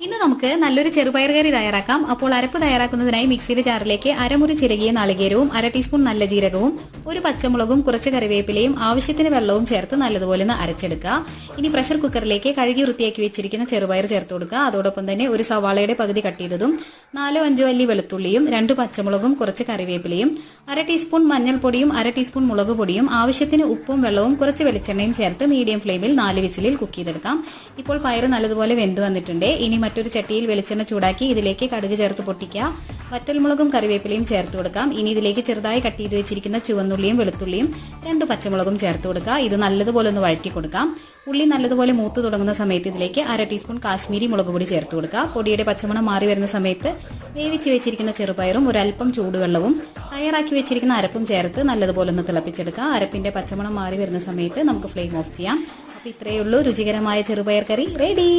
ഇന്ന് നമുക്ക് നല്ലൊരു ചെറുപയർ കറി തയ്യാറാക്കാം. അപ്പോൾ അരപ്പ് തയ്യാറാക്കുന്നതിനായി മിക്സിയുടെ ജാറിലേക്ക് അരമുറി ചിരകിയ നാളികേരവും 1/2 ടീസ്പൂൺ നല്ല ജീരകവും 1 പച്ചമുളകും കുറച്ച് കറിവേപ്പിലയും ആവശ്യത്തിന് വെള്ളവും ചേർത്ത് നല്ലതുപോലെ ഒന്ന് അരച്ചെടുക്കുക. ഇനി പ്രഷർ കുക്കറിലേക്ക് കഴുകി വൃത്തിയാക്കി വെച്ചിരിക്കുന്ന ചെറുപയർ ചേർത്ത് കൊടുക്കുക. അതോടൊപ്പം തന്നെ ഒരു സവാളയുടെ പകുതി കട്ട് ചെയ്തതും 4-5 അല്ലി വെളുത്തുള്ളിയും 2 പച്ചമുളകും കുറച്ച് കറിവേപ്പിലയും 1/2 ടീസ്പൂൺ മഞ്ഞൾപ്പൊടിയും 1/2 ടീസ്പൂൺ മുളക് പൊടിയും ആവശ്യത്തിന് ഉപ്പും വെള്ളവും കുറച്ച് വെളിച്ചെണ്ണയും ചേർത്ത് മീഡിയം ഫ്ലെയിമിൽ 4 വിസിലിൽ കുക്ക് ചെയ്തെടുക്കാം. ഇപ്പോൾ പയർ നല്ലതുപോലെ വെന്ത് വന്നിട്ടുണ്ട്. ഇനി മറ്റൊരു ചട്ടിയിൽ വെളിച്ചെണ്ണ ചൂടാക്കി ഇതിലേക്ക് കടുക് ചേർത്ത് പൊട്ടിക്കുക. വറ്റൽമുളകും കറിവേപ്പിലയും ചേർത്ത് കൊടുക്കാം. ഇനി ഇതിലേക്ക് ചെറുതായി കട്ട് ചെയ്ത് വെച്ചിരിക്കുന്ന ചുവന്നുള്ളിയും വെളുത്തുള്ളിയും 2 പച്ചമുളകും ചേർത്ത് കൊടുക്കുക. ഇത് നല്ലതുപോലെ ഒന്ന് വഴറ്റി കൊടുക്കാം. ഉള്ളി നല്ലതുപോലെ മൂത്ത് തുടങ്ങുന്ന സമയത്ത് ഇതിലേക്ക് 1/2 ടീസ്പൂൺ കാശ്മീരി മുളക് പൊടി ചേർത്ത് കൊടുക്കുക. പൊടിയുടെ പച്ചമണം മാറി വരുന്ന സമയത്ത് വേവിച്ച് വെച്ചിരിക്കുന്ന ചെറുപയറും ഒരൽപ്പം ചൂടുവെള്ളവും തയ്യാറാക്കി വെച്ചിരിക്കുന്ന അരപ്പും ചേർത്ത് നല്ലതുപോലെ ഒന്ന് തിളപ്പിച്ചെടുക്കുക. അരപ്പിന്റെ പച്ചമണം മാറി വരുന്ന സമയത്ത് നമുക്ക് ഫ്ലെയിം ഓഫ് ചെയ്യാം. അപ്പോൾ ഇത്രയേ ഉള്ളൂ, രുചികരമായ ചെറുപയർ കറി റെഡി.